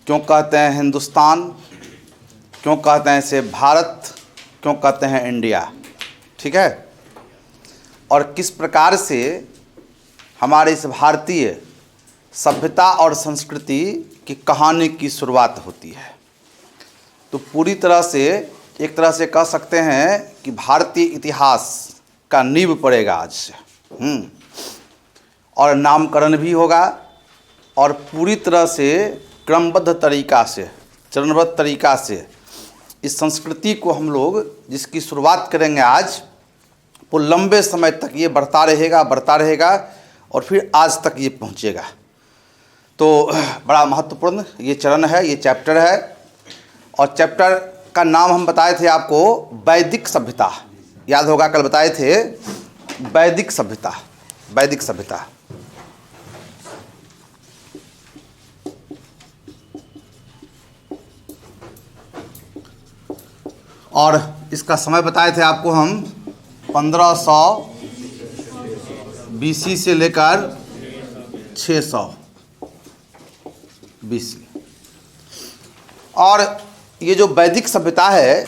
क्यों कहते हैं हिंदुस्तान, क्यों कहते हैं इसे भारत, क्यों कहते हैं इंडिया, ठीक है। और किस प्रकार से हमारे इस भारतीय सभ्यता और संस्कृति की कहानी की शुरुआत होती है। तो पूरी तरह से एक तरह से कह सकते हैं कि भारतीय इतिहास का नींव पड़ेगा आज से। और नामकरण भी होगा और पूरी तरह से क्रमबद्ध तरीका से, चरणबद्ध तरीका से इस संस्कृति को हम लोग जिसकी शुरुआत करेंगे आज, वो लंबे समय तक ये बढ़ता रहेगा और फिर आज तक ये पहुँचेगा। तो बड़ा महत्वपूर्ण ये चरण है, ये चैप्टर है। और चैप्टर का नाम हम बताए थे आपको वैदिक सभ्यता, याद होगा कल बताए थे वैदिक सभ्यता। वैदिक सभ्यता और इसका समय बताए थे आपको हम 1500 BC से लेकर 600 BC। और ये जो वैदिक सभ्यता है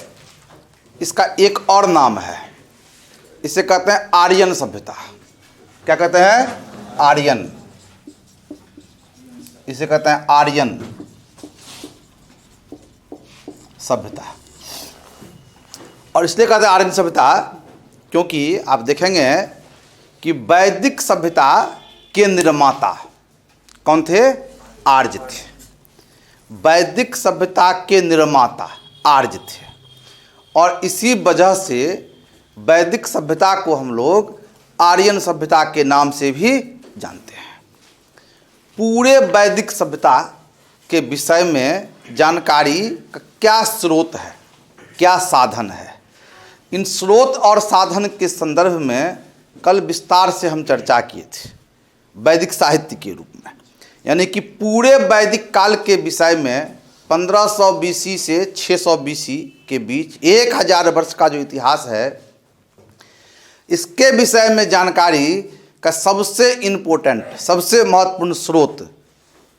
इसका एक और नाम है, इसे कहते हैं आर्यन सभ्यता। क्या कहते हैं? आर्यन। इसे कहते हैं आर्यन सभ्यता। और इसलिए कहते हैं आर्यन सभ्यता क्योंकि आप देखेंगे कि वैदिक सभ्यता के निर्माता कौन थे? आर्य थे। वैदिक सभ्यता के निर्माता आर्य थे और इसी वजह से वैदिक सभ्यता को हम लोग आर्यन सभ्यता के नाम से भी जानते हैं। पूरे वैदिक सभ्यता के विषय में जानकारी का क्या स्रोत है, क्या साधन है, इन स्रोत और साधन के संदर्भ में कल विस्तार से हम चर्चा किए थे वैदिक साहित्य के रूप में। यानी कि पूरे वैदिक काल के विषय में 1500 BC से 600 BC के बीच 1000 वर्ष का जो इतिहास है, इसके विषय में जानकारी का सबसे इम्पोर्टेंट, सबसे महत्वपूर्ण स्रोत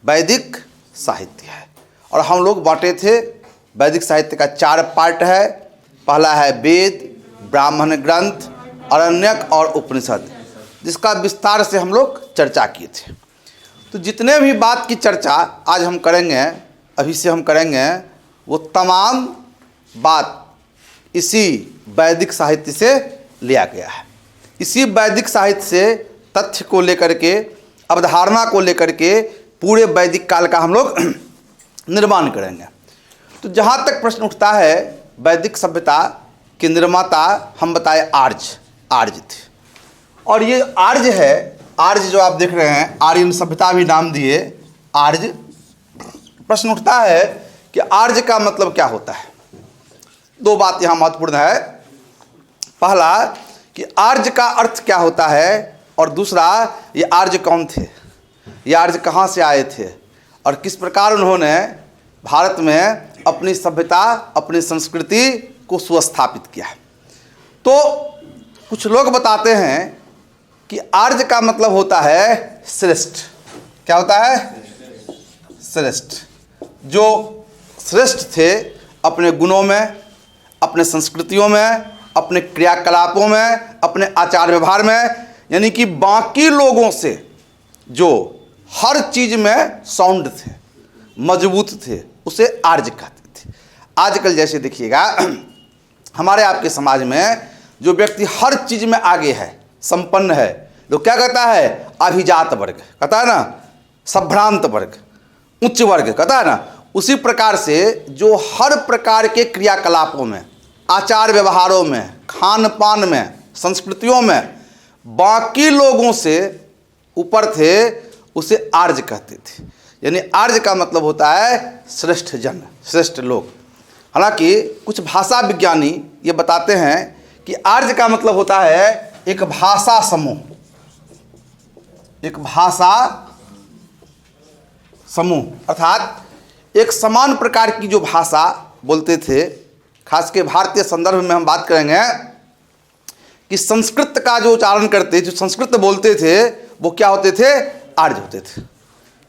वैदिक साहित्य है। और हम लोग बांटे थे वैदिक साहित्य का 4 पार्ट है। पहला है वेद, ब्राह्मण ग्रंथ, आरण्यक और उपनिषद, जिसका विस्तार से हम लोग चर्चा किए थे। तो जितने भी बात की चर्चा आज हम करेंगे, अभी से हम करेंगे, वो तमाम बात इसी वैदिक साहित्य से लिया गया है। इसी वैदिक साहित्य से तथ्य को लेकर के, अवधारणा को लेकर के पूरे वैदिक काल का हम लोग निर्माण करेंगे। तो जहाँ तक प्रश्न उठता है, वैदिक सभ्यता के निर्माता हम बताए आर्य थे। और ये आर्य है, आर्य जो आप देख रहे हैं, आर्यन सभ्यता भी नाम दिए आर्य। प्रश्न उठता है कि आर्य का मतलब क्या होता है। 2 बात यहाँ महत्वपूर्ण है। पहला कि आर्य का अर्थ क्या होता है, और दूसरा ये आर्य कौन थे, ये आर्य कहाँ से आए थे और किस प्रकार उन्होंने भारत में अपनी सभ्यता, अपनी संस्कृति को सुस्थापित किया। तो कुछ लोग बताते हैं कि आर्य का मतलब होता है श्रेष्ठ। क्या होता है? श्रेष्ठ। जो श्रेष्ठ थे अपने गुणों में, अपने संस्कृतियों में, अपने क्रियाकलापों में, अपने आचार व्यवहार में, यानी कि बाकी लोगों से जो हर चीज़ में साउंड थे, मजबूत थे, उसे आर्य कहते थे। आजकल जैसे देखिएगा हमारे आपके समाज में जो व्यक्ति हर चीज़ में आगे है, संपन्न है, लोग क्या कहता है? अभिजात वर्ग कहता है ना, संभ्रांत वर्ग, उच्च वर्ग कहता है ना। उसी प्रकार से जो हर प्रकार के क्रियाकलापों में, आचार व्यवहारों में, खान पान में, संस्कृतियों में बाकी लोगों से ऊपर थे, उसे आर्य कहते थे। यानी आर्य का मतलब होता है श्रेष्ठ जन, श्रेष्ठ लोग। हालांकि कुछ भाषा विज्ञानी ये बताते हैं कि आर्य का मतलब होता है एक भाषा समूह, एक भाषा समूह, अर्थात एक समान प्रकार की जो भाषा बोलते थे। खास के भारतीय संदर्भ में हम बात करेंगे कि संस्कृत का जो उच्चारण करते, जो संस्कृत बोलते थे, वो क्या होते थे? आर्य होते थे।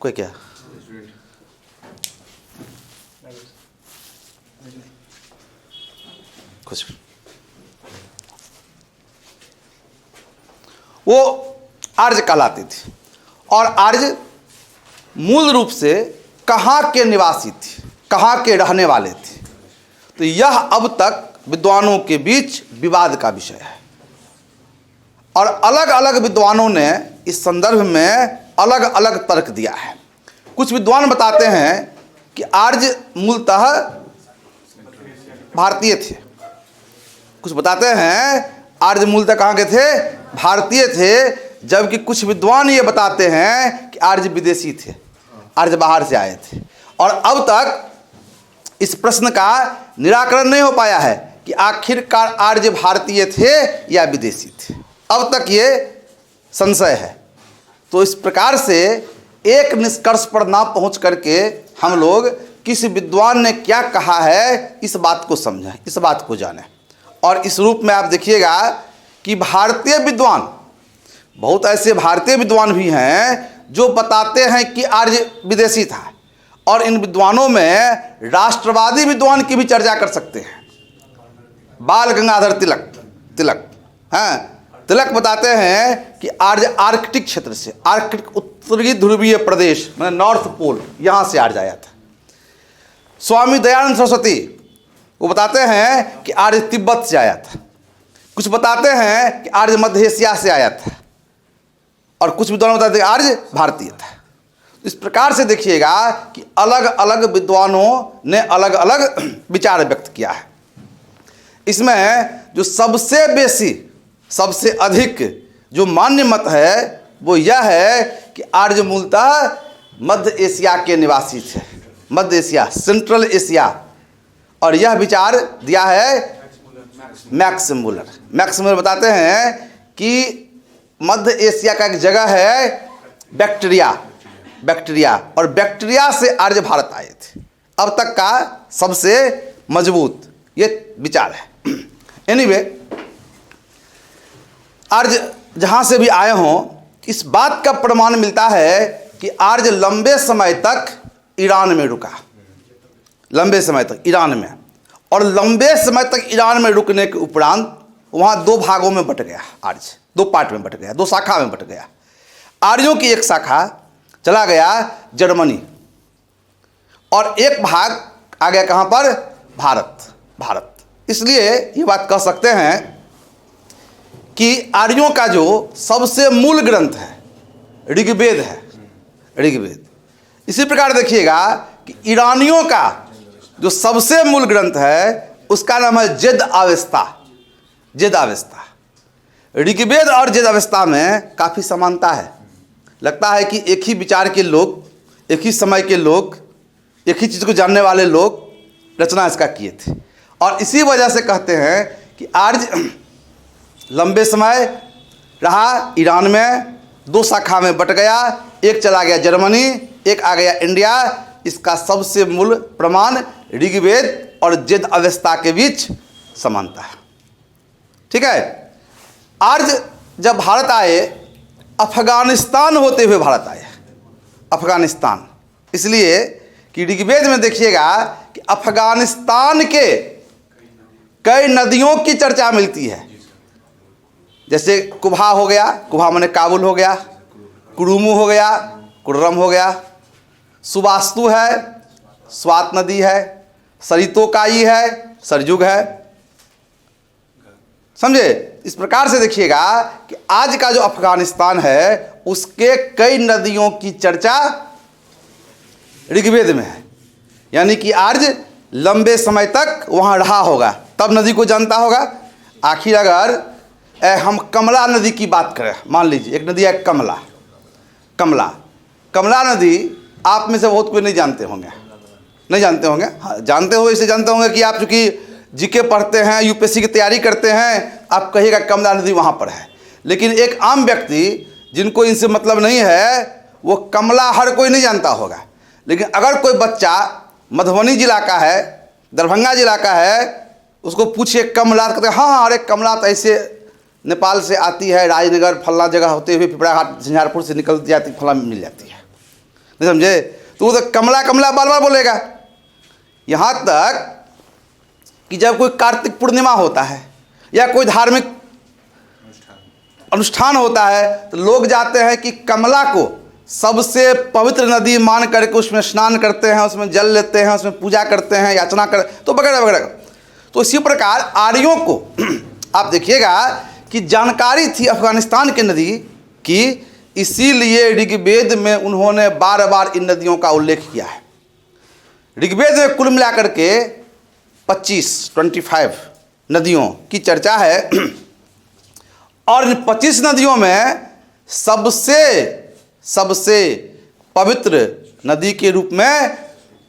कोई क्या कुछ वो आर्य कहलाती थी। और आर्य मूल रूप से कहाँ के निवासी थे, कहाँ के रहने वाले थे, तो यह अब तक विद्वानों के बीच विवाद का विषय है। और अलग अलग विद्वानों ने इस संदर्भ में अलग अलग तर्क दिया है। कुछ विद्वान बताते हैं कि आर्य मूलतः भारतीय थे। कुछ बताते हैं आर्य मूलतः कहाँ के थे, भारतीय थे। जबकि कुछ विद्वान ये बताते हैं कि आर्य विदेशी थे, आर्य बाहर से आए थे। और अब तक इस प्रश्न का निराकरण नहीं हो पाया है कि आखिरकार आर्य भारतीय थे या विदेशी थे। अब तक ये संशय है। तो इस प्रकार से एक निष्कर्ष पर ना पहुंच करके हम लोग किस विद्वान ने क्या कहा है इस बात को समझें, इस बात को जानें। और इस रूप में आप देखिएगा कि भारतीय विद्वान, बहुत ऐसे भारतीय विद्वान भी हैं जो बताते हैं कि आर्य विदेशी था। और इन विद्वानों में राष्ट्रवादी विद्वान की भी चर्चा कर सकते हैं। बाल गंगाधर तिलक हैं, तिलक बताते हैं कि आर्य आर्कटिक क्षेत्र से, आर्कटिक उत्तरी ध्रुवीय प्रदेश मतलब नॉर्थ पोल, यहाँ से आर्य आया था। स्वामी दयानंद सरस्वती वो बताते हैं कि आर्य तिब्बत से आया था। कुछ बताते हैं कि आर्य मध्य एशिया से आया था। और कुछ विद्वान बताते हैं आर्य भारतीय था। इस प्रकार से देखिएगा कि अलग अलग विद्वानों ने अलग अलग विचार व्यक्त किया है। इसमें जो सबसे बेसी, सबसे अधिक जो मान्य मत है वो यह है कि आर्य मूलतः मध्य एशिया के निवासी थे, मध्य एशिया, सेंट्रल एशिया। और यह विचार दिया है मैक्स मुलर। मैक्स मुलर बताते हैं कि मध्य एशिया का एक जगह है बैक्टीरिया, और बैक्टीरिया से आर्य भारत आए थे। अब तक का सबसे मजबूत ये विचार है। एनीवे, आर्य जहाँ से भी आए हों, इस बात का प्रमाण मिलता है कि आर्य लंबे समय तक ईरान में रुका, लंबे समय तक ईरान में। और लंबे समय तक ईरान में रुकने के उपरांत वहाँ दो भागों में बट गया आर्य, दो पार्ट में बट गया, दो शाखा में बट गया। आर्यों की एक शाखा चला गया जर्मनी, और एक भाग आ गया कहाँ पर, भारत। इसलिए ये बात कह सकते हैं कि आर्यों का जो सबसे मूल ग्रंथ है ऋग्वेद है, ऋग्वेद। इसी प्रकार देखिएगा कि ईरानियों का जो सबसे मूल ग्रंथ है उसका नाम है जेद अवेस्ता। ऋग्वेद और जेद अवेस्ता में काफ़ी समानता है। लगता है कि एक ही विचार के लोग, एक ही समय के लोग, एक ही चीज़ को जानने वाले लोग रचना इसका किए थे। और इसी वजह से कहते हैं कि आर्य लंबे समय रहा ईरान में, दो शाखा में बट गया, एक चला गया जर्मनी, एक आ गया इंडिया। इसका सबसे मूल प्रमाण ऋग्वेद और जेद अवेस्ता के बीच समानता है। ठीक है। आर्य जब भारत आए, अफगानिस्तान होते हुए भारत आए, अफगानिस्तान। इसलिए कि ऋग्वेद में देखिएगा कि अफगानिस्तान के कई नदियों की चर्चा मिलती है। जैसे कुभा हो गया, कुभा माने काबुल हो गया, कुरुमु हो गया, कुर्रम हो गया, सुबास्तु है, स्वात नदी है, सरितोकाई है, सरजुग है। समझे। इस प्रकार से देखिएगा कि आज का जो अफगानिस्तान है उसके कई नदियों की चर्चा ऋग्वेद में है। यानी कि आर्य लंबे समय तक वहाँ रहा होगा, तब नदी को जानता होगा। आखिर अगर हम कमला नदी की बात करें, मान लीजिए एक नदी है कमला नदी, आप में से बहुत कोई नहीं जानते होंगे, हाँ, जानते हो, इसे जानते होंगे कि आप चूँकि जीके पढ़ते हैं, यूपीएससी की तैयारी करते हैं, आप कहिएगा कमला नदी वहाँ पर है। लेकिन एक आम व्यक्ति जिनको इनसे मतलब नहीं है वो कमला हर कोई नहीं जानता होगा। लेकिन अगर कोई बच्चा मधुबनी जिला का है, दरभंगा जिला का है, उसको पूछिए कमला, कहते हैं हाँ अरे कमला तो ऐसे नेपाल से आती है, राजनगर फला जगह होते हुए पिपराघाट झंझारपुर से निकल जाती, फला मिल जाती है, नहीं समझे। तो वो तो कमला बार बार बोलेगा। यहाँ तक कि जब कोई कार्तिक पूर्णिमा होता है या कोई धार्मिक अनुष्ठान होता है तो लोग जाते हैं कि कमला को सबसे पवित्र नदी मान करके उसमें स्नान करते हैं, उसमें जल लेते हैं, उसमें पूजा करते हैं, याचना कर तो वगैरह वगैरह। तो इसी प्रकार आर्यों को आप देखिएगा कि जानकारी थी अफगानिस्तान की नदी की, इसीलिए ऋग्वेद में उन्होंने बार बार इन नदियों का उल्लेख किया है। ऋग्वेद में कुल मिलाकर के 25 नदियों की चर्चा है और इन 25 नदियों में सबसे पवित्र नदी के रूप में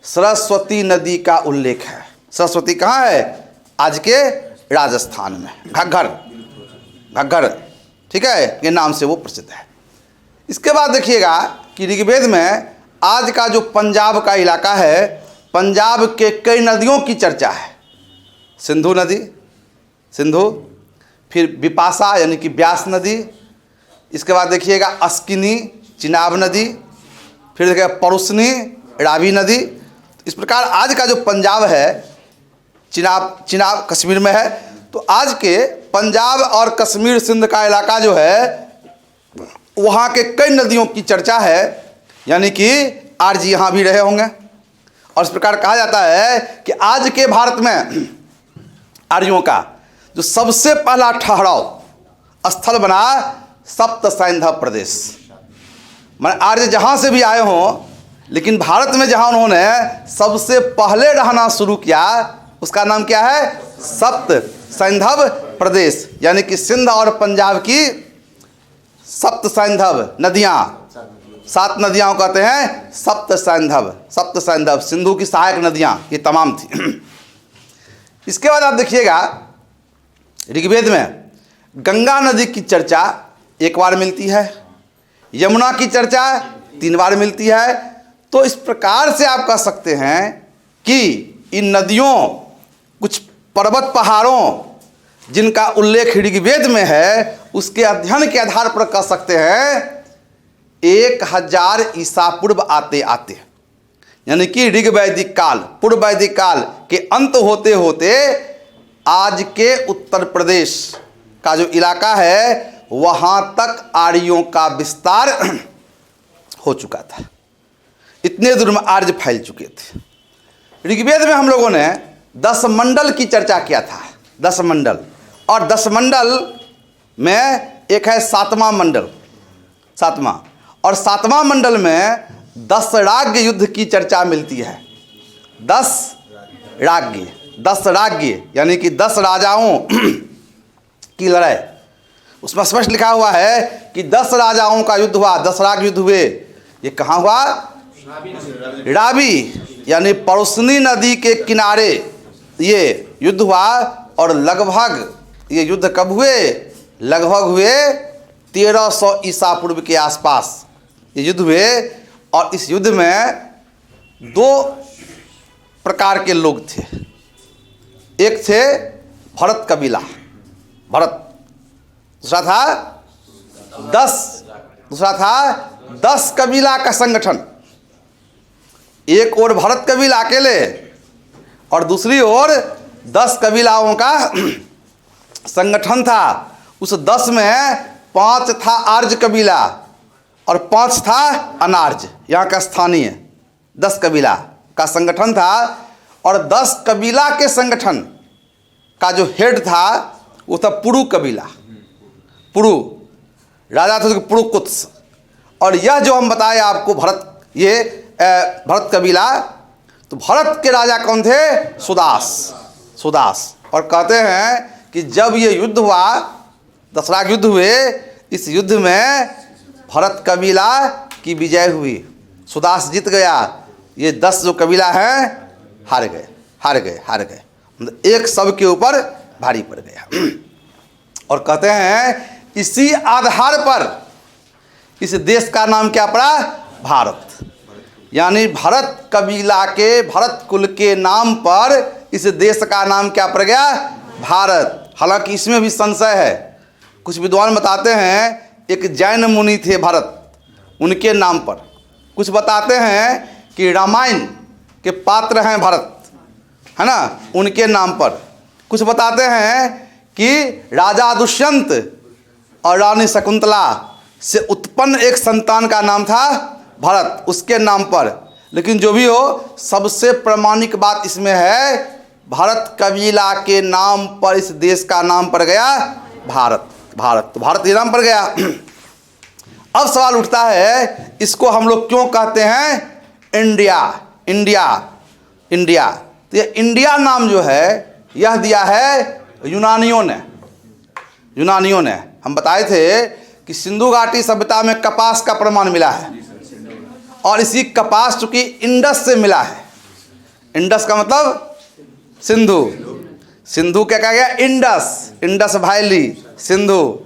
सरस्वती नदी का उल्लेख है। सरस्वती कहाँ है? आज के राजस्थान में, घग्गर, ठीक है, ये नाम से वो प्रसिद्ध है। इसके बाद देखिएगा कि ऋग्वेद में आज का जो पंजाब का इलाका है, पंजाब के कई नदियों की चर्चा है। सिंधु नदी, फिर बिपाशा यानी कि ब्यास नदी, इसके बाद देखिएगा अस्किनी, चिनाब नदी, फिर देखिएगा परुसनी, रावी नदी। इस प्रकार आज का जो पंजाब है, चिनाब कश्मीर में है, तो आज के पंजाब और कश्मीर सिंध का इलाका जो है वहाँ के कई नदियों की चर्चा है, यानी कि आर्य यहाँ भी रहे होंगे। और इस प्रकार कहा जाता है कि आज के भारत में आर्यों का जो सबसे पहला ठहराव स्थल बना सप्त सैंधव प्रदेश। माने आर्य जहाँ से भी आए हों, लेकिन भारत में जहाँ उन्होंने सबसे पहले रहना शुरू किया उसका नाम क्या है? सप्त सैंधव प्रदेश, यानी कि सिंध और पंजाब की सप्त सैंधव नदियाँ, 7 नदियाँ कहते हैं सप्त सैंधव, सिंधु की सहायक नदियाँ ये तमाम थी। इसके बाद आप देखिएगा ऋग्वेद में गंगा नदी की चर्चा 1 बार मिलती है, यमुना की चर्चा 3 बार मिलती है। तो इस प्रकार से आप कह सकते हैं कि इन नदियों, कुछ पर्वत पहाड़ों जिनका उल्लेख ऋग्वेद में है, उसके अध्ययन के आधार पर कह सकते हैं 1000 ईसा पूर्व आते यानी कि ऋग्वैदिक काल, पूर्व वैदिक काल के अंत होते होते आज के उत्तर प्रदेश का जो इलाका है वहाँ तक आर्यों का विस्तार हो चुका था। इतने दूर में आर्य फैल चुके थे। ऋग्वेद में हम लोगों ने 10 मंडल की चर्चा किया था, 10 मंडल, और 10 मंडल में एक है 7वां मंडल, 7वां, और 7वां मंडल में 10 राज्य युद्ध की चर्चा मिलती है। 10 राज्य यानी कि 10 राजाओं की लड़ाई, उसमें स्पष्ट लिखा हुआ है कि 10 राजाओं का युद्ध हुआ, 10 राज्य युद्ध हुए। ये कहाँ हुआ? रावी यानी परुसनी नदी के किनारे ये युद्ध हुआ। और लगभग ये युद्ध कब हुए? लगभग हुए 1300 ईसा पूर्व के आसपास ये युद्ध हुए। और इस युद्ध में 2 प्रकार के लोग थे। एक थे भरत कबीला, दूसरा था 10 कबीला का संगठन। एक ओर भरत कबीला अकेले और दूसरी ओर 10 कबीलाओं का संगठन था। उस 10 में 5 था आर्य कबीला और 5 था अनार्य, यहाँ का स्थानीय। 10 कबीला का संगठन था और 10 कबीला के संगठन का जो हेड था वो था पुरु कबीला। पुरु राजा थे पुरुकुत्स। और यह जो हम बताए आपको भरत कबीला, तो भरत के राजा कौन थे? सुदास। और कहते हैं कि जब ये युद्ध हुआ, 10 राज्य युद्ध हुए, इस युद्ध में भरत कबीला की विजय हुई, सुदास जीत गया। ये 10 जो कबीला हैं हार गए। मतलब एक सब के ऊपर भारी पड़ गया। और कहते हैं इसी आधार पर इस देश का नाम क्या पड़ा? भारत। यानी भरत कबीला के, भरत कुल के नाम पर इस देश का नाम क्या पड़ गया? भारत। हालांकि इसमें भी संशय है। कुछ विद्वान बताते हैं एक जैन मुनि थे भरत, उनके नाम पर। कुछ बताते हैं कि रामायण के पात्र हैं भरत, है ना, उनके नाम पर। कुछ बताते हैं कि राजा दुष्यंत और रानी शकुंतला से उत्पन्न एक संतान का नाम था भरत, उसके नाम पर। लेकिन जो भी हो, सबसे प्रामाणिक बात इसमें है, भरत कबीला के नाम पर इस देश का नाम पड़ गया भारत। भारत तो भारत ये नाम पड़ गया। अब सवाल उठता है, इसको हम लोग क्यों कहते हैं इंडिया? इंडिया इंडिया तो ये इंडिया नाम जो है यह दिया है यूनानियों ने। यूनानियों ने, हम बताए थे कि सिंधु घाटी सभ्यता में कपास का प्रमाण मिला है, और इसी कपास चूंकि इंडस से मिला है। इंडस का मतलब सिंधु, सिंधु क्या कहा गया? Indus, Indus valley, Sindhu.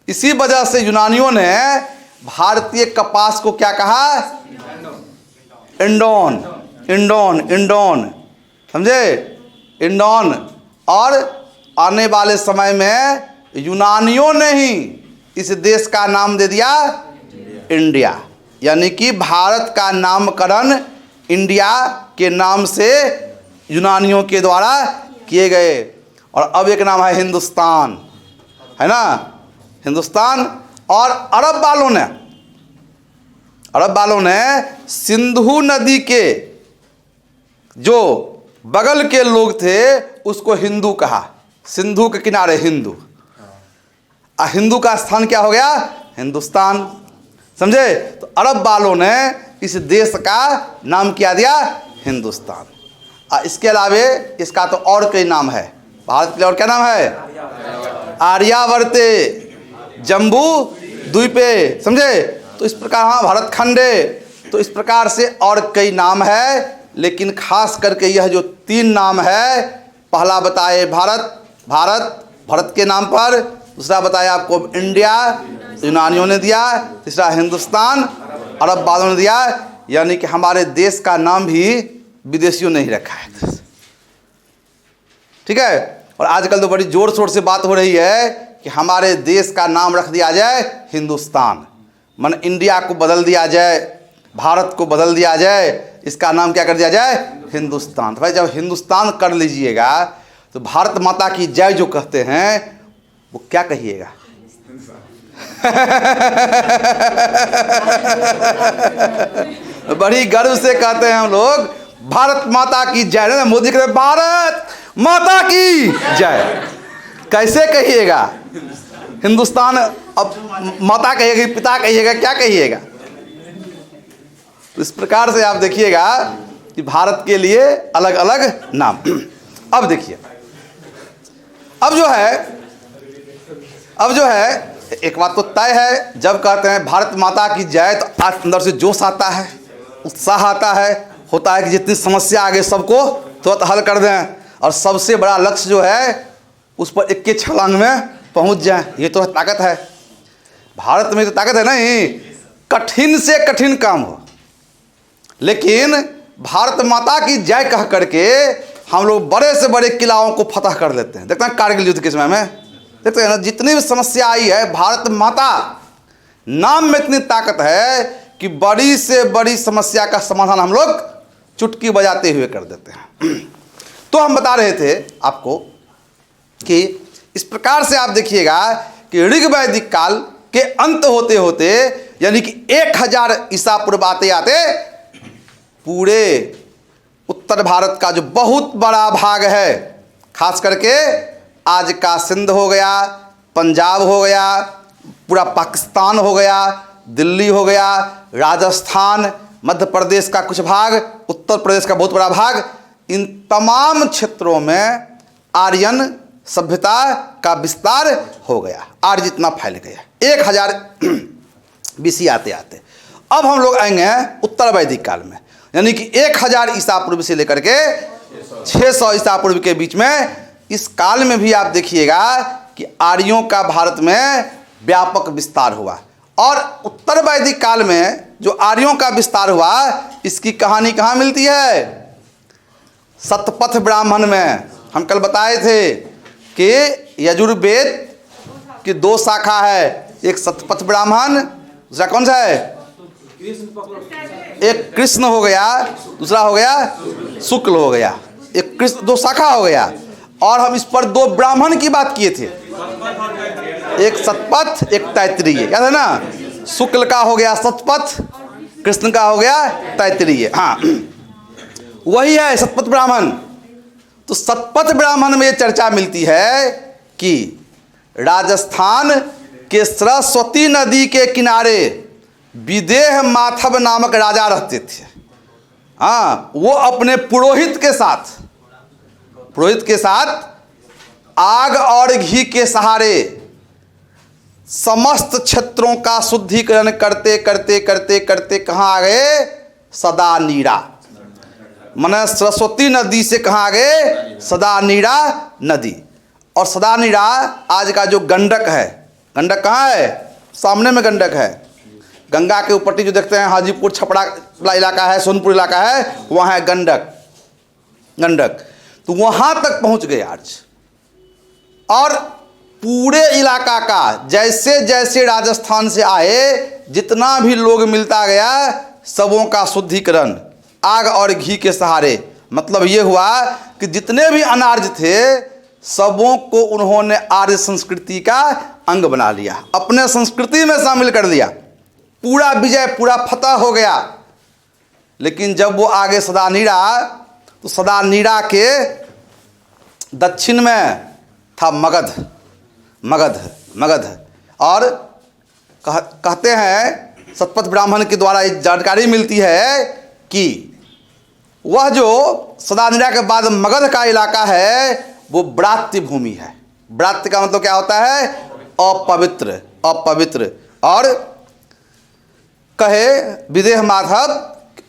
इसी वजह से यूनानियों ने भारतीय कपास को क्या कहा? इंडोन, इंडोन, इंडोन, समझे? इंडोन। और आने वाले समय में यूनानियों ने ही इस देश का नाम दे दिया इंडिया, यानी कि भारत का नामकरण इंडिया के नाम से यूनानियों के द्वारा किए गए। और अब एक नाम है हिंदुस्तान, है ना? हिंदुस्तान। और अरब वालों ने सिंधु नदी के जो बगल के लोग थे उसको हिंदू कहा। सिंधु के किनारे हिंदू, हिंदू का स्थान क्या हो गया? हिंदुस्तान, समझे? तो अरब वालों ने इस देश का नाम क्या दिया? हिंदुस्तान। इसके अलावे इसका तो और कई नाम है। भारत के लिए और क्या नाम है? आर्यावर्ते, जम्बू द्वीपे, समझे? तो इस प्रकार, हाँ, भरत खंडे, तो इस प्रकार से और कई नाम है। लेकिन खास करके यह जो 3 नाम है, पहला बताए भारत, भारत भरत के नाम पर, दूसरा बताया आपको इंडिया, यूनानियों ने दिया, तीसरा हिंदुस्तान, अरब वालों ने दिया। यानी कि हमारे देश का नाम भी विदेशियों ने ही रखा है, ठीक है? और आजकल तो बड़ी जोर शोर से बात हो रही है कि हमारे देश का नाम रख दिया जाए हिंदुस्तान, मन इंडिया को बदल दिया जाए, भारत को बदल दिया जाए, इसका नाम क्या कर दिया जाए? हिंदुस्तान। तो भाई जब हिंदुस्तान कर लीजिएगा तो भारत माता की जय जो कहते हैं वो क्या कहिएगा? बड़ी गर्व से कहते हैं हम लोग, भारत माता की जय। ना मोदी कहते भारत माता की जय, कैसे कहिएगा? हिंदुस्तान, अब माता कहिएगा, पिता कहिएगा, क्या कहिएगा? तो इस प्रकार से आप देखिएगा कि भारत के लिए अलग अलग नाम। अब देखिए, अब जो है एक बात तो तय है, जब कहते हैं भारत माता की जय तो अंदर से जोश आता है, उत्साह आता है, होता है कि जितनी समस्या आ गई सबको तुरंत हल कर दें, और सबसे बड़ा लक्ष्य जो है उस पर एक के छलांग में पहुंच जाए। ये तो ताकत है भारत में, तो ताकत है नहीं, कठिन से कठिन काम हो, लेकिन भारत माता की जय कह करके हम लोग बड़े से बड़े किलाओं को फतह कर लेते हैं। देखते हैं कारगिल युद्ध के समय में, देखते हैं ना, जितनी भी समस्या आई है, भारत माता नाम में इतनी ताकत है कि बड़ी से बड़ी समस्या का समाधान हम लोग चुटकी बजाते हुए कर देते हैं। तो हम बता रहे थे आपको कि इस प्रकार से आप देखिएगा कि ऋग वैदिक काल के अंत होते होते, यानी कि 1000 ईसा पूर्व आते आते, पूरे उत्तर भारत का जो बहुत बड़ा भाग है, खास करके आज का सिंध हो गया, पंजाब हो गया, पूरा पाकिस्तान हो गया, दिल्ली हो गया, राजस्थान, मध्य प्रदेश का कुछ भाग, उत्तर प्रदेश का बहुत बड़ा भाग, इन तमाम क्षेत्रों में आर्यन सभ्यता का विस्तार हो गया। आर्य जितना फैल गया 1000 BC आते आते। अब हम लोग आएंगे उत्तर वैदिक काल में, यानी कि 1000 ईसा पूर्व से लेकर के 600 ईसा पूर्व के बीच में। इस काल में भी आप देखिएगा कि आर्यों का भारत में व्यापक विस्तार हुआ। और उत्तर वैदिक काल में जो आर्यों का विस्तार हुआ, इसकी कहानी कहाँ मिलती है? शतपथ ब्राह्मण में। हम कल बताए थे कि यजुर्वेद की 2 शाखा है, एक शतपथ ब्राह्मण, दूसरा कौन सा है? एक कृष्ण हो गया, दूसरा हो गया शुक्ल हो गया, एक कृष्ण, 2 शाखा हो गया। और हम इस पर दो ब्राह्मण की बात किए थे, एक सतपथ एक तैत्तिरीय, याद है ना। शुक्ल का हो गया सतपथ, कृष्ण का हो गया तैत्तिरीय। हाँ, वही है सतपथ ब्राह्मण। तो सतपथ ब्राह्मण में ये चर्चा मिलती है कि राजस्थान के सरस्वती नदी के किनारे विदेह माधव नामक राजा रहते थे। हाँ, वो अपने पुरोहित के साथ आग और घी के सहारे समस्त क्षेत्रों का शुद्धिकरण करते करते करते करते कहाँ आ गए? सदा नीरा। माने सरस्वती नदी से कहाँ आ गए? सदा नीरा नदी। और सदा नीरा आज का जो गंडक है, गंडक कहाँ है? सामने में गंडक है। गंगा के ऊपर जो देखते हैं हाजीपुर छपरा वाला इलाका है, सोनपुर इलाका है, वहाँ है गंडक। तो वहाँ तक पहुँच गए आज। और पूरे इलाका का जैसे जैसे राजस्थान से आए जितना भी लोग मिलता गया, सबों का शुद्धिकरण आग और घी के सहारे। मतलब ये हुआ कि जितने भी अनार्य थे सबों को उन्होंने आर्य संस्कृति का अंग बना लिया, अपने संस्कृति में शामिल कर दिया। पूरा विजय, पूरा फतह हो गया। लेकिन जब वो आगे सदा नीरा, तो सदा नीरा के दक्षिण में था मगध। और कहते हैं सतपथ ब्राह्मण के द्वारा एक जानकारी मिलती है कि वह जो सदा नीरा के बाद मगध का इलाका है वो ब्रात्य भूमि है। ब्रात्य का मतलब क्या होता है? अपवित्र। और कहे विदेह माधव,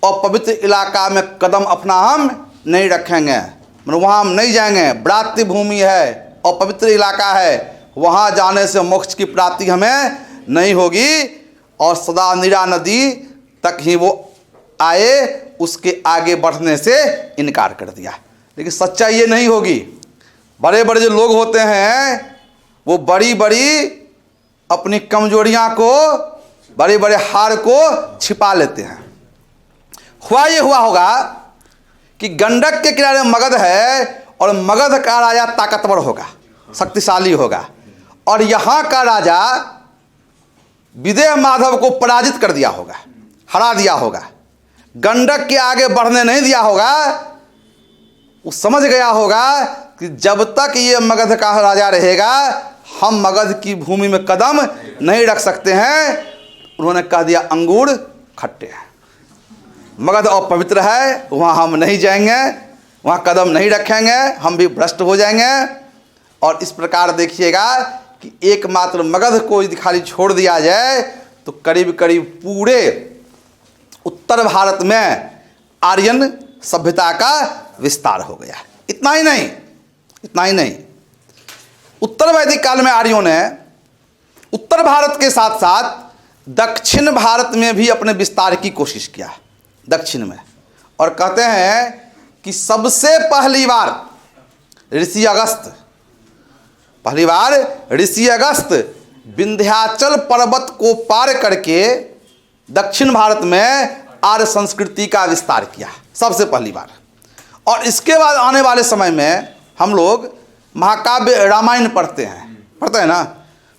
अपवित्र इलाका में कदम अपना हम नहीं रखेंगे, मतलब वहाँ हम नहीं जाएंगे। ब्रात्य भूमि है, अपवित्र इलाका है, वहाँ जाने से मोक्ष की प्राप्ति हमें नहीं होगी। और सदा नीरा नदी तक ही वो आए, उसके आगे बढ़ने से इनकार कर दिया। लेकिन सच्चाई ये नहीं होगी। बड़े बड़े जो लोग होते हैं वो बड़ी बड़ी अपनी कमजोरियां को, बड़े बड़े हार को छिपा लेते हैं। ये हुआ होगा कि गंडक के किनारे मगध है और मगध का राजा ताकतवर होगा, शक्तिशाली होगा, और यहाँ का राजा विदेह माधव को पराजित कर दिया होगा, हरा दिया होगा, गंडक के आगे बढ़ने नहीं दिया होगा। वो समझ गया होगा कि जब तक ये मगध का राजा रहेगा हम मगध की भूमि में कदम नहीं रख सकते हैं। उन्होंने कह दिया अंगूर खट्टे हैं, मगध अपवित्र है, वहाँ हम नहीं जाएंगे, वहाँ कदम नहीं रखेंगे, हम भी भ्रष्ट हो जाएंगे। और इस प्रकार देखिएगा कि एकमात्र मगध को यदि खाली छोड़ दिया जाए तो करीब करीब पूरे उत्तर भारत में आर्यन सभ्यता का विस्तार हो गया। इतना ही नहीं, उत्तर वैदिक काल में आर्यों ने उत्तर भारत के साथ साथ दक्षिण भारत में भी अपने विस्तार की कोशिश किया, दक्षिण में। और कहते हैं कि सबसे पहली बार ऋषि अगस्त विंध्याचल पर्वत को पार करके दक्षिण भारत में आर्य संस्कृति का विस्तार किया, सबसे पहली बार। और इसके बाद आने वाले समय में हम लोग महाकाव्य रामायण पढ़ते हैं ना।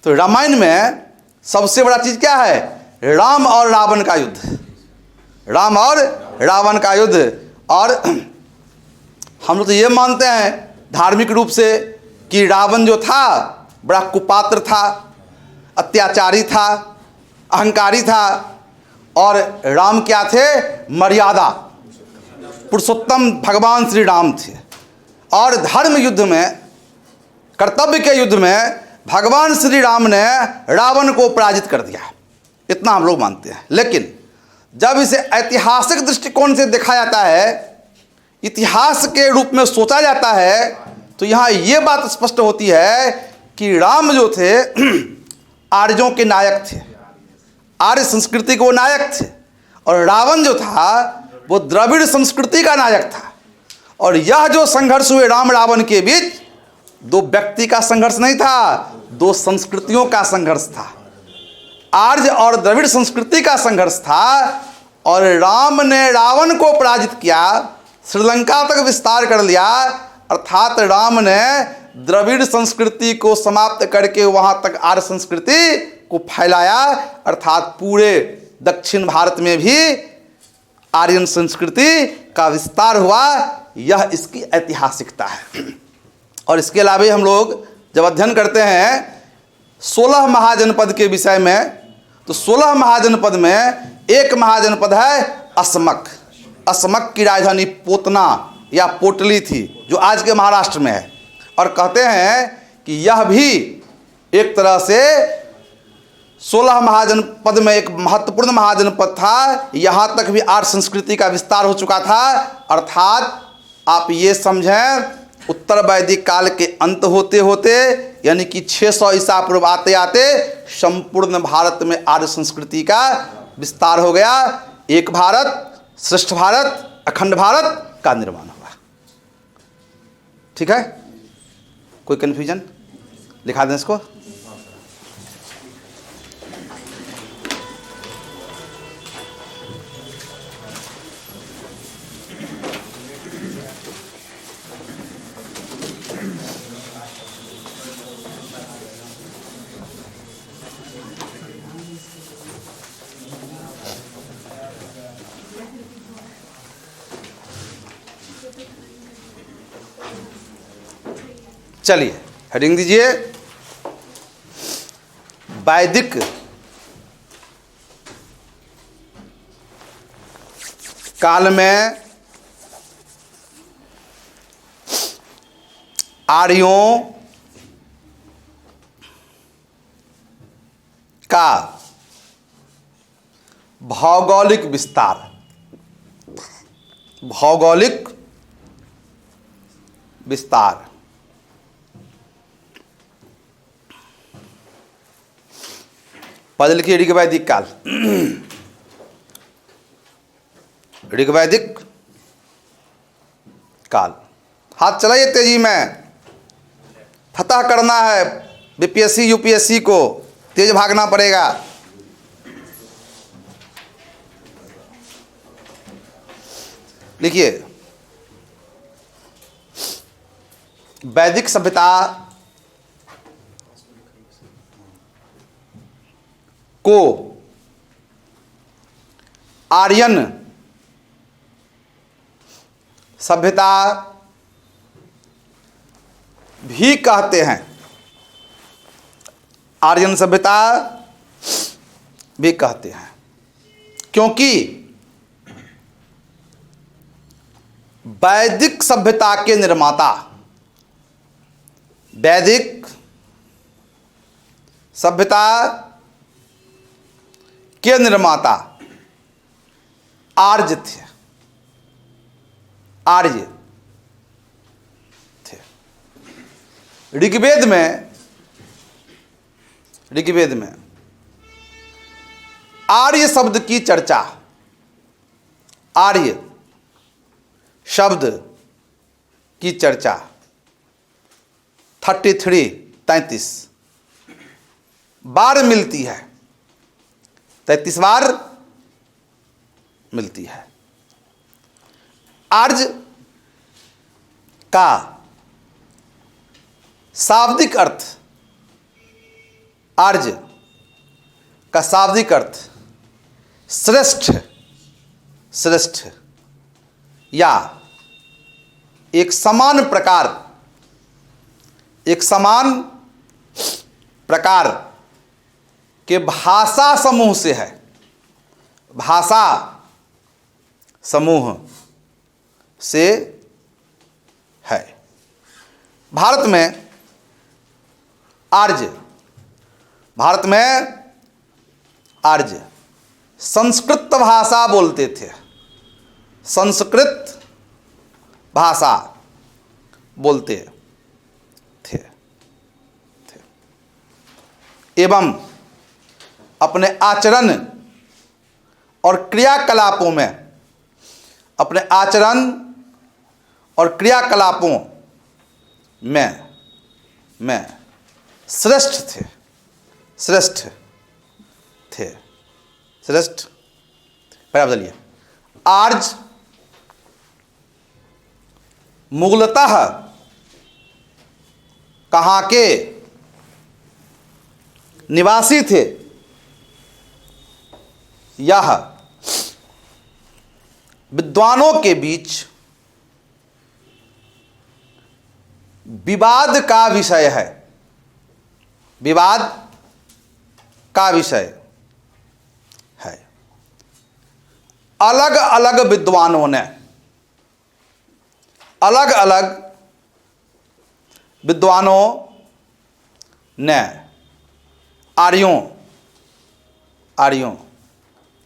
तो रामायण में सबसे बड़ा चीज़ क्या है? राम और रावण का युद्ध। और हम लोग तो ये मानते हैं धार्मिक रूप से कि रावण जो था बड़ा कुपात्र था, अत्याचारी था, अहंकारी था, और राम क्या थे? मर्यादा पुरुषोत्तम भगवान श्री राम थे। और धर्म युद्ध में, कर्तव्य के युद्ध में भगवान श्री राम ने रावण को पराजित कर दिया, इतना हम लोग मानते हैं। लेकिन जब इसे ऐतिहासिक दृष्टिकोण से देखा जाता है, इतिहास के रूप में सोचा जाता है, तो यहाँ ये बात स्पष्ट होती है कि राम जो थे आर्यों के नायक थे, आर्य संस्कृति के वो नायक थे, और रावण जो था वो द्रविड़ संस्कृति का नायक था। और यह जो संघर्ष हुए राम रावण के बीच, दो व्यक्ति का संघर्ष नहीं था, दो संस्कृतियों का संघर्ष था, आर्य और द्रविड़ संस्कृति का संघर्ष था। और राम ने रावण को पराजित किया, श्रीलंका तक विस्तार कर लिया, अर्थात राम ने द्रविड़ संस्कृति को समाप्त करके वहाँ तक आर्य संस्कृति को फैलाया, अर्थात पूरे दक्षिण भारत में भी आर्यन संस्कृति का विस्तार हुआ। यह इसकी ऐतिहासिकता है। और इसके अलावा हम लोग जब अध्ययन करते हैं 16 महाजनपद के विषय में, तो 16 महाजनपद में एक महाजनपद है असमक। असमक की राजधानी पोतना या पोटली थी, जो आज के महाराष्ट्र में है। और कहते हैं कि यह भी एक तरह से 16 महाजनपद में एक महत्वपूर्ण महाजनपद था। यहाँ तक भी आर्य संस्कृति का विस्तार हो चुका था। अर्थात आप ये समझें, उत्तर वैदिक काल के अंत होते होते यानी कि 600 ईसा पूर्व आते आते संपूर्ण भारत में आर्य संस्कृति का विस्तार हो गया। एक भारत, श्रेष्ठ भारत, अखंड भारत का निर्माण हुआ। ठीक है, कोई कन्फ्यूजन? लिखा दें इसको। चलिए हेडिंग दीजिए, वैदिक काल में आर्यों का भौगोलिक विस्तार। भौगोलिक विस्तार पहले लिखिए ऋग्वैदिक काल। ऋग्वैदिक काल। हाथ चलाइए तेजी में, फतह करना है बीपीएससी यूपीएससी को, तेज भागना पड़ेगा। लिखिए, वैदिक सभ्यता को आर्यन सभ्यता भी कहते हैं। आर्यन सभ्यता भी कहते हैं क्योंकि वैदिक सभ्यता के निर्माता, वैदिक सभ्यता के निर्माता आर्य थे। आर्य थे। ऋग्वेद में आर्य शब्द की चर्चा, आर्य शब्द की चर्चा 33 बार मिलती है, 33 बार मिलती है। आर्य का शाब्दिक अर्थ, आर्य का शाब्दिक अर्थ श्रेष्ठ, श्रेष्ठ या एक समान प्रकार, एक समान प्रकार के भाषा समूह से है। भाषा समूह से है। भारत में आर्य, भारत में आर्य संस्कृत भाषा बोलते थे। संस्कृत भाषा बोलते थे एवं अपने आचरण और क्रियाकलापों में, अपने आचरण और क्रियाकलापों में श्रेष्ठ थे, श्रेष्ठ थे, श्रेष्ठ। बराबर चलिए। आर्य मूलतः कहाँ के निवासी थे। यह विद्वानों के बीच विवाद का विषय है। विवाद का विषय है। अलग अलग विद्वानों ने, अलग अलग विद्वानों ने आर्यों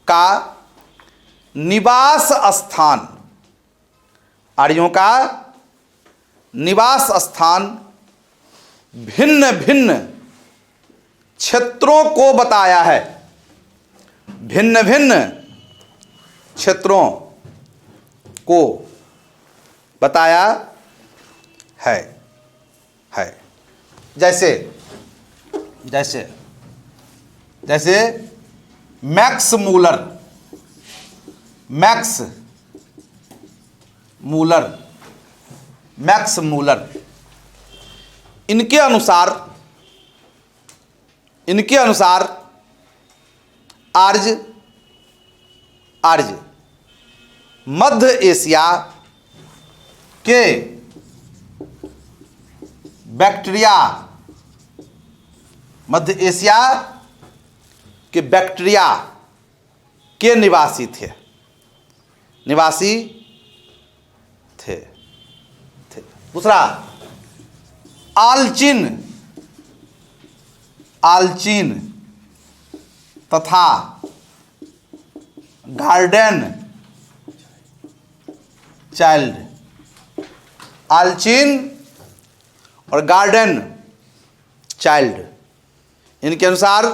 का निवास स्थान, आर्यों का निवास स्थान भिन्न भिन्न क्षेत्रों को बताया है। भिन्न भिन्न क्षेत्रों को बताया है। जैसे जैसे जैसे मैक्स मूलर इनके अनुसार आर्य मध्य एशिया के बैक्टीरिया, मध्य एशिया के बैक्टीरिया के निवासी थे। दूसरा, आलचीन तथा गार्डन चाइल्ड, आलचीन और गार्डन चाइल्ड, इनके अनुसार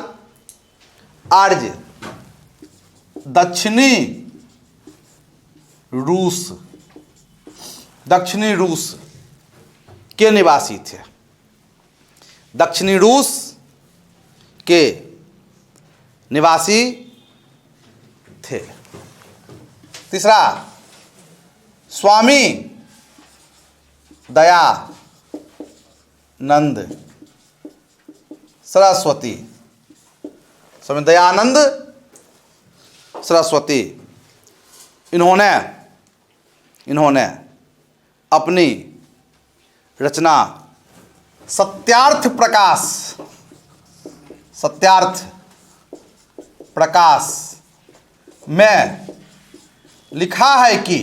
आर्य दक्षिणी रूस के निवासी थे। दक्षिणी रूस के निवासी थे। तीसरा, स्वामी दयानंद सरस्वती, स्वामी दयानंद सरस्वती, इन्होंने अपनी रचना सत्यार्थ प्रकाश में लिखा है कि,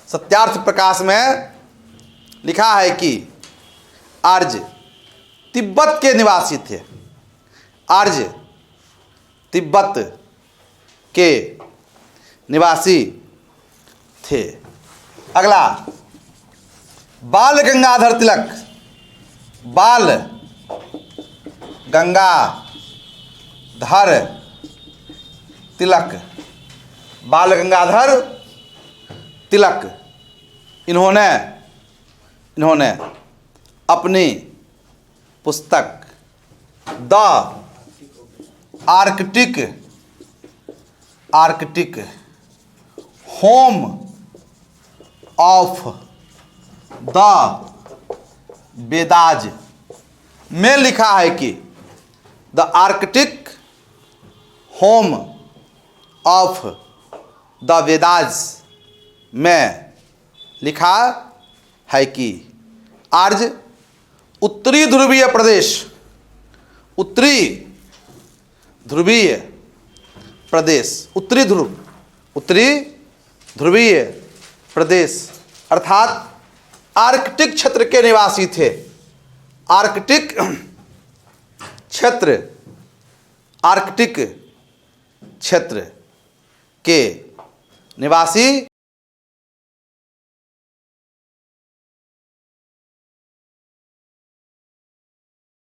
सत्यार्थ प्रकाश में लिखा है कि आर्य तिब्बत के निवासी थे। आर्य तिब्बत के निवासी थे। अगला, बाल गंगाधर तिलक, बाल गंगाधर तिलक, बाल गंगाधर तिलक, इन्होंने अपनी पुस्तक the Arctic home of the Vedas में लिखा है कि the Arctic home of the Vedas में लिखा है कि आर्य उत्तरी ध्रुवीय प्रदेश अर्थात आर्कटिक क्षेत्र के निवासी थे। आर्कटिक क्षेत्र के निवासी